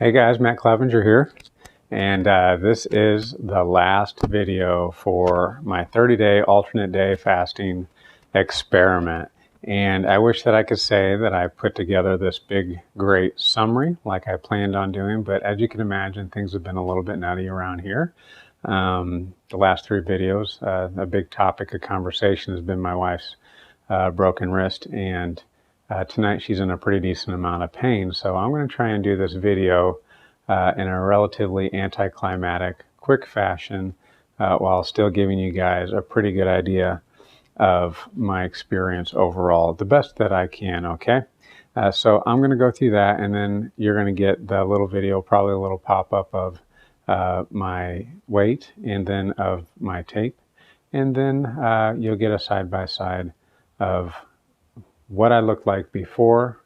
Hey guys, Matt Clevenger here, and this is the last video for my 30-day alternate day fasting experiment. And I wish that I could say that I put together this big, great summary like I planned on doing, but as you can imagine, things have been a little bit nutty around here. The last 3 videos, a big topic of conversation has been my wife's broken wrist, and tonight she's in a pretty decent amount of pain, so I'm going to try and do this video in a relatively anticlimactic, quick fashion while still giving you guys a pretty good idea of my experience overall, the best that I can, okay? So I'm going to go through that, and then you're going to get the little video, probably a little pop-up of my weight and then of my tape, and then you'll get a side-by-side of what I looked like before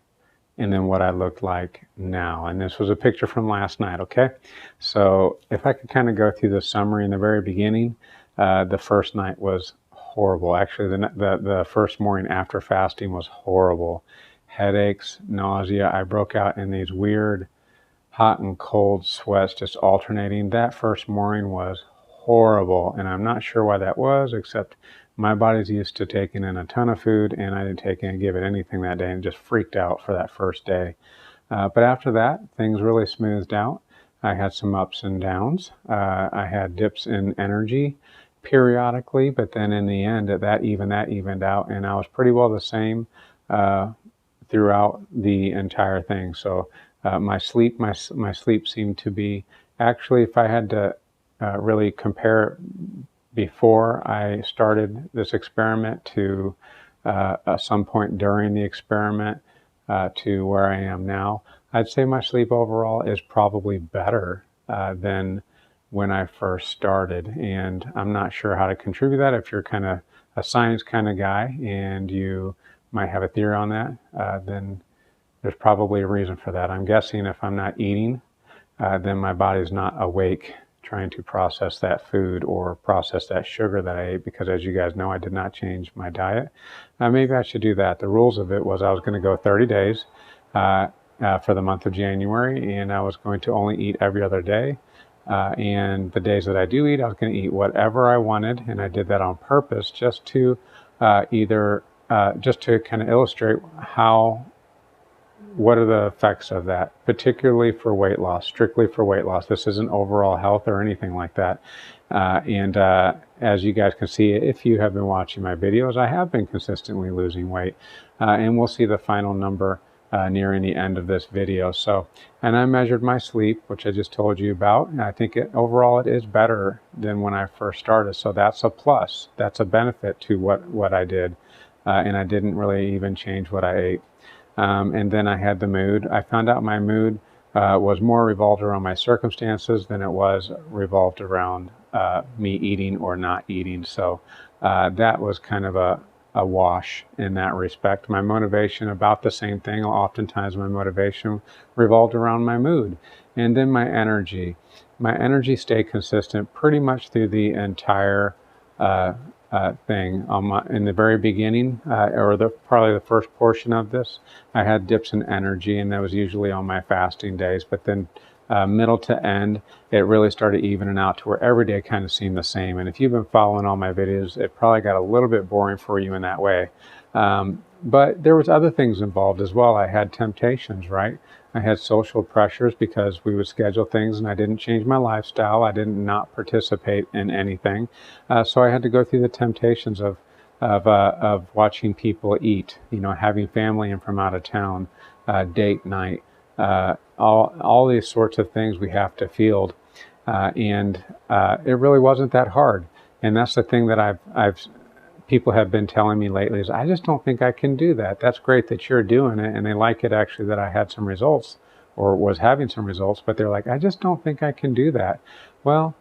and then what I looked like now. And this was a picture from last night, okay? So if I could kind of go through the summary in the very beginning, the first night was horrible. Actually, the first morning after fasting was horrible. Headaches, nausea. I broke out in these weird hot and cold sweats just alternating. That first morning was horrible, and I'm not sure why that was, except my body's used to taking in a ton of food, and I didn't give it anything that day and just freaked out for that first day. But after that, things really smoothed out. I had some ups and downs. I had dips in energy periodically, but then in the end, that evened out, and I was pretty well the same throughout the entire thing. So my sleep seemed to be, actually, if I had to really compare before I started this experiment to some point during the experiment to where I am now, I'd say my sleep overall is probably better than when I first started. And I'm not sure how to contribute that. If you're kind of a science kind of guy and you might have a theory on that, then there's probably a reason for that. I'm guessing if I'm not eating, then my body's not awake trying to process that food or process that sugar that I ate, because as you guys know, I did not change my diet. Maybe I should do that. The rules of it was I was going to go 30 days for the month of January, and I was going to only eat every other day. And the days that I do eat, I was going to eat whatever I wanted, and I did that on purpose just to just to kind of illustrate what are the effects of that, particularly for weight loss, strictly for weight loss. This isn't overall health or anything like that. As you guys can see, if you have been watching my videos, I have been consistently losing weight. And we'll see the final number nearing the end of this video. So, and I measured my sleep, which I just told you about. And I think overall it is better than when I first started. So that's a plus. That's a benefit to what I did. And I didn't really even change what I ate. And then I had the mood. I found out my mood was more revolved around my circumstances than it was revolved around me eating or not eating. So that was kind of a wash in that respect. My motivation, about the same thing. Oftentimes my motivation revolved around my mood. And then my energy. My energy stayed consistent pretty much through the entire thing. In the very beginning, or probably the first portion of this, I had dips in energy, and that was usually on my fasting days. But then middle to end, it really started evening out to where every day kind of seemed the same. And if you've been following all my videos, it probably got a little bit boring for you in that way. But there was other things involved as well. I had temptations, right? I had social pressures because we would schedule things and I didn't change my lifestyle. I didn't not participate in anything. So I had to go through the temptations of watching people eat, having family in from out of town, date night, all these sorts of things we have to field. And it really wasn't that hard. And that's the thing that people have been telling me lately is, I just don't think I can do that. That's great that you're doing it. And they like it actually that I had some results or was having some results, but they're like, I just don't think I can do that. Well,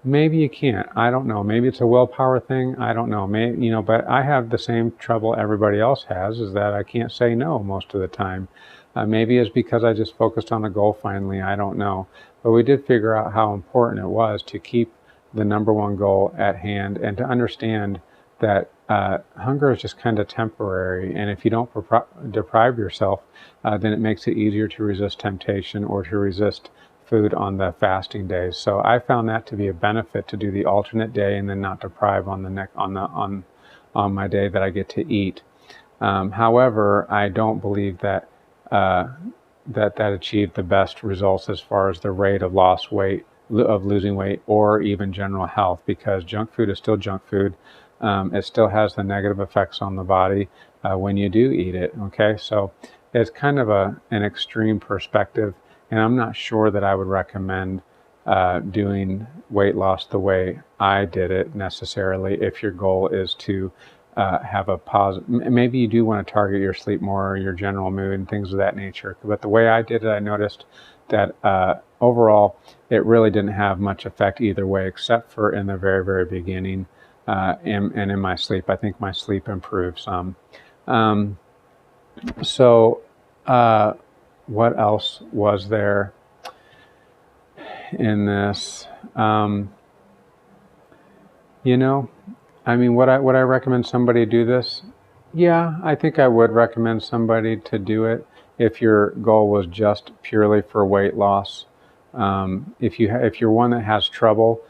maybe you can't. I don't know. Maybe it's a willpower thing. I don't know. Maybe, but I have the same trouble everybody else has, is that I can't say no most of the time. Maybe it's because I just focused on a goal finally. I don't know. But we did figure out how important it was to keep the number one goal at hand and to understand that hunger is just kind of temporary, and if you don't deprive yourself, then it makes it easier to resist temptation or to resist food on the fasting days. So I found that to be a benefit, to do the alternate day and then not deprive on my day that I get to eat. However, I don't believe that that achieved the best results as far as the rate of losing weight, or even general health, because junk food is still junk food. It still has the negative effects on the body when you do eat it. Okay, so it's kind of an extreme perspective, and I'm not sure that I would recommend doing weight loss the way I did it necessarily if your goal is to have a positive. Maybe you do want to target your sleep more, or your general mood and things of that nature. But the way I did it, I noticed that overall it really didn't have much effect either way, except for in the very, very beginning and in my sleep. I think my sleep improved some. So what else was there in this? You know, I mean, would I recommend somebody do this? Yeah, I think I would recommend somebody to do it if your goal was just purely for weight loss. If you're one that has trouble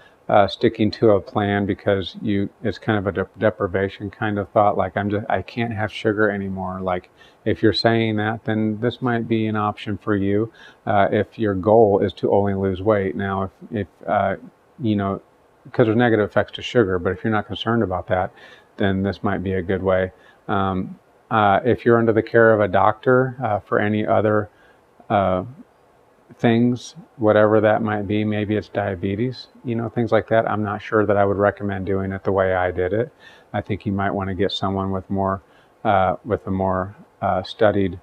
sticking to a plan because it's kind of a deprivation kind of thought, like I can't have sugar anymore. Like, if you're saying that, then this might be an option for you if your goal is to only lose weight. Now, if you know, because there's negative effects to sugar, but if you're not concerned about that, then this might be a good way. If you're under the care of a doctor for any other things, whatever that might be, maybe it's diabetes, things like that, I'm not sure that I would recommend doing it the way I did it. I think you might want to get someone with a more studied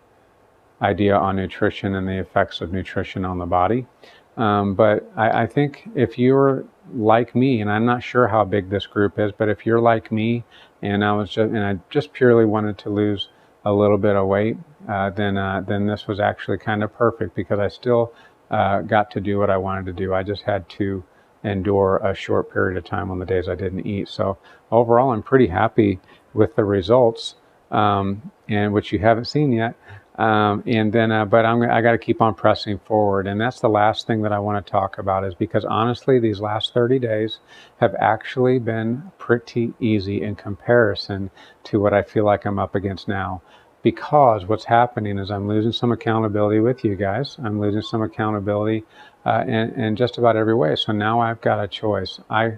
idea on nutrition and the effects of nutrition on the body. But I think if you're like me, and I'm not sure how big this group is, but if you're like me and I just purely wanted to lose a little bit of weight, then this was actually kind of perfect, because I still got to do what I wanted to do. I just had to endure a short period of time on the days I didn't eat. So overall, I'm pretty happy with the results, and which you haven't seen yet. But I got to keep on pressing forward. And that's the last thing that I want to talk about, is because honestly, these last 30 days have actually been pretty easy in comparison to what I feel like I'm up against now. Because what's happening is I'm losing some accountability with you guys. I'm losing some accountability in just about every way. So now I've got a choice. I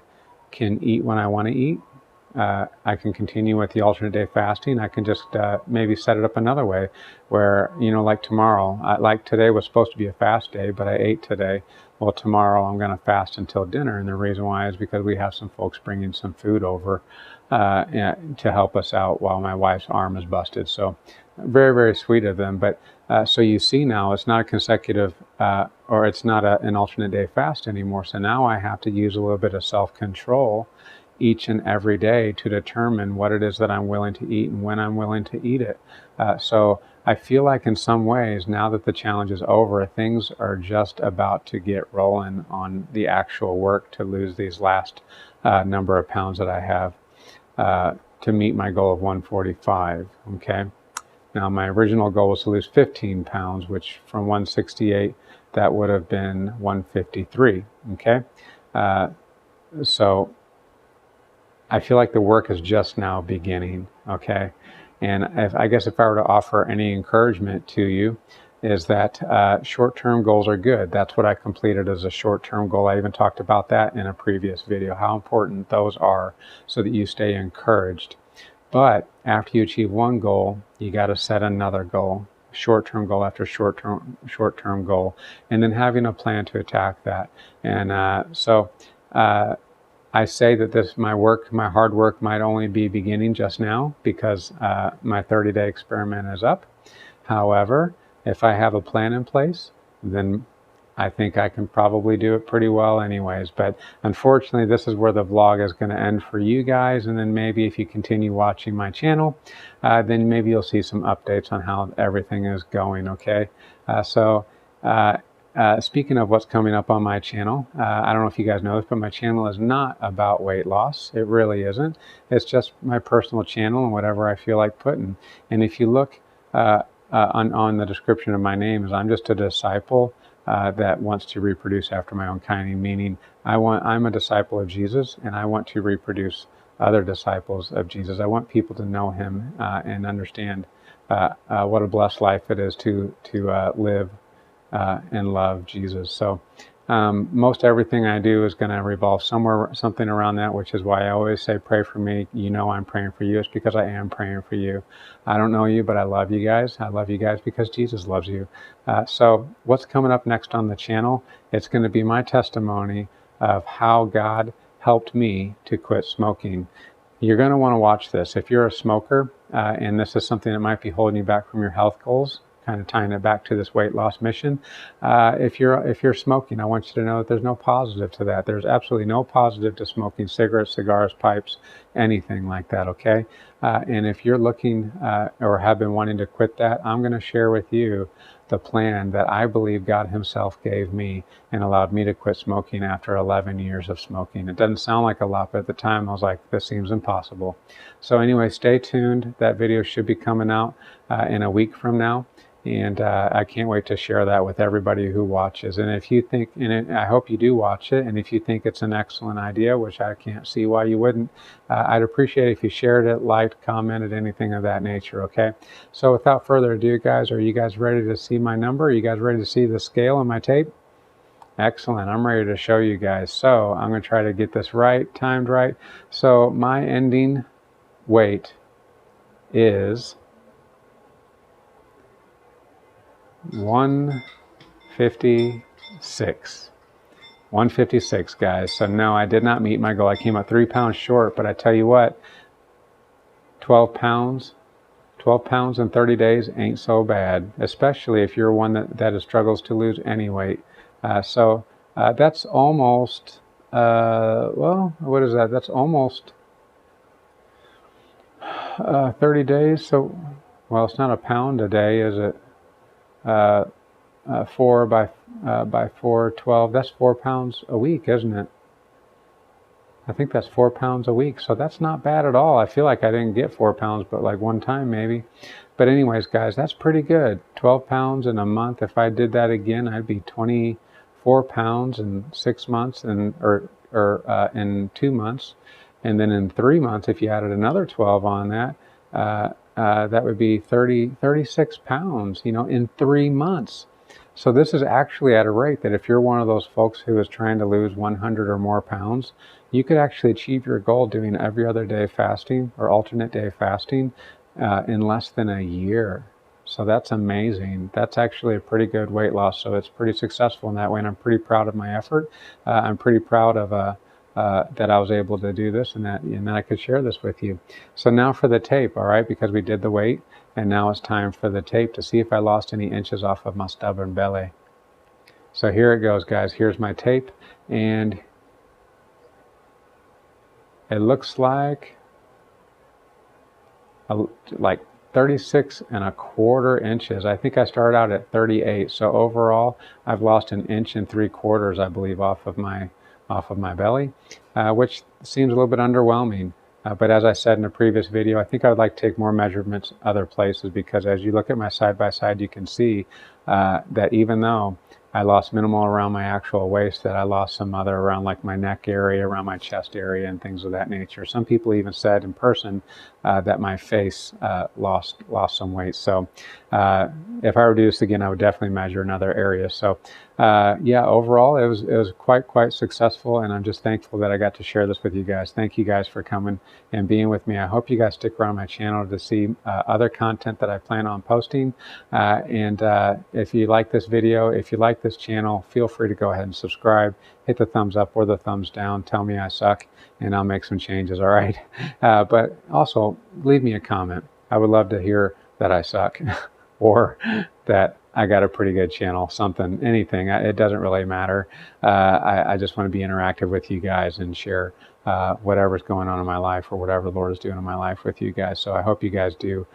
can eat when I want to eat. I can continue with the alternate day fasting. I can just maybe set it up another way where, like tomorrow, like today was supposed to be a fast day, but I ate today. Well, tomorrow I'm going to fast until dinner. And the reason why is because we have some folks bringing some food over to help us out while my wife's arm is busted. So very, very sweet of them. But so you see now it's not a consecutive or it's not an alternate day fast anymore. So now I have to use a little bit of self-control each and every day to determine what it is that I'm willing to eat and when I'm willing to eat it. So I feel like in some ways, now that the challenge is over, things are just about to get rolling on the actual work to lose these last number of pounds that I have to meet my goal of 145, okay? Now, my original goal was to lose 15 pounds, which from 168, that would have been 153, okay? So I feel like the work is just now beginning, okay? And I guess if I were to offer any encouragement to you, is that short-term goals are good. That's what I completed as a short-term goal. I even talked about that in a previous video, how important those are so that you stay encouraged. But after you achieve one goal, you got to set another goal, short-term goal after short-term goal, and then having a plan to attack that. And I say that my hard work might only be beginning just now because my 30-day experiment is up. However, if I have a plan in place, then I think I can probably do it pretty well anyways. But unfortunately, this is where the vlog is going to end for you guys. And then maybe if you continue watching my channel, then maybe you'll see some updates on how everything is going, okay? speaking of what's coming up on my channel, I don't know if you guys know this, but my channel is not about weight loss. It really isn't. It's just my personal channel and whatever I feel like putting. And if you look on the description of my name, is I'm just a disciple that wants to reproduce after my own kind, meaning I'm a disciple of Jesus, and I want to reproduce other disciples of Jesus. I want people to know him and understand what a blessed life it is to live and love Jesus. So most everything I do is going to revolve something around that, which is why I always say, pray for me. You know I'm praying for you. It's because I am praying for you. I don't know you, but I love you guys. I love you guys because Jesus loves you. So what's coming up next on the channel? It's going to be my testimony of how God helped me to quit smoking. You're going to want to watch this. If you're a smoker and this is something that might be holding you back from your health goals, kind of tying it back to this weight loss mission. If you're smoking, I want you to know that there's no positive to that. There's absolutely no positive to smoking cigarettes, cigars, pipes, anything like that, okay? And if you're looking or have been wanting to quit that, I'm going to share with you the plan that I believe God himself gave me and allowed me to quit smoking after 11 years of smoking. It doesn't sound like a lot, but at the time I was like, this seems impossible. So anyway, stay tuned. That video should be coming out in a week from now. And I can't wait to share that with everybody who watches. And if you think, and I hope you do watch it, and if you think it's an excellent idea, which I can't see why you wouldn't, I'd appreciate it if you shared it, liked, commented, anything of that nature, okay? So without further ado, guys, are you guys ready to see my number? Are you guys ready to see the scale on my tape? Excellent. I'm ready to show you guys. So I'm going to try to get this right, timed right. So my ending weight is 156. 156, guys. So no, I did not meet my goal. I came up 3 pounds short, but I tell you what, 12 pounds in 30 days ain't so bad, especially if you're one that struggles to lose any weight. So that's almost, well, what is that? That's almost 30 days. So, well, it's not a pound a day, is it? 4 by 4, 12, that's 4 pounds a week, isn't it? I think that's 4 pounds a week, so that's not bad at all. I feel like I didn't get 4 pounds, but like one time maybe. But anyways, guys, that's pretty good. 12 pounds in a month. If I did that again, I'd be 24 pounds in 6 months, or in 2 months. And then in 3 months, if you added another 12 on that, that would be 36 pounds, you know, in 3 months. So this is actually at a rate that if you're one of those folks who is trying to lose 100 or more pounds, you could actually achieve your goal doing every other day fasting or alternate day fasting in less than a year. So that's amazing. That's actually a pretty good weight loss. So it's pretty successful in that way, and I'm pretty proud of my effort. I'm pretty proud of that I was able to do this and that I could share this with you. So now for the tape, all right, because we did the weight, and now it's time for the tape to see if I lost any inches off of my stubborn belly. So here it goes, guys. Here's my tape, and it looks like 36.25 inches. I think I started out at 38. So overall, I've lost 1.75 inches, I believe, off of my belly, which seems a little bit underwhelming. But as I said in a previous video, I think I would like to take more measurements other places, because as you look at my side-by-side, you can see that even though I lost minimal around my actual waist, that I lost some other around like my neck area, around my chest area, and things of that nature. Some people even said in person that my face lost some weight. So if I were to do this again, I would definitely measure in other areas. So yeah, overall it was quite successful, and I'm just thankful that I got to share this with you guys. Thank you guys for coming and being with me. I hope you guys stick around my channel to see other content that I plan on posting. And if you like this video, if you like this channel, feel free to go ahead and subscribe. Hit the thumbs up or the thumbs down. Tell me I suck, and I'll make some changes, all right? But also, leave me a comment. I would love to hear that I suck or that I got a pretty good channel, something, anything. It doesn't really matter. I just want to be interactive with you guys and share whatever's going on in my life or whatever the Lord is doing in my life with you guys. So I hope you guys do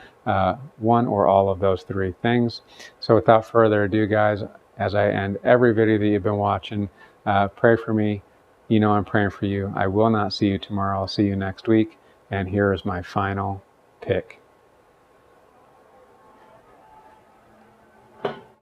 one or all of those three things. So without further ado, guys, as I end every video that you've been watching, pray for me. You know I'm praying for you. I will not see you tomorrow. I'll see you next week. And here is my final pick.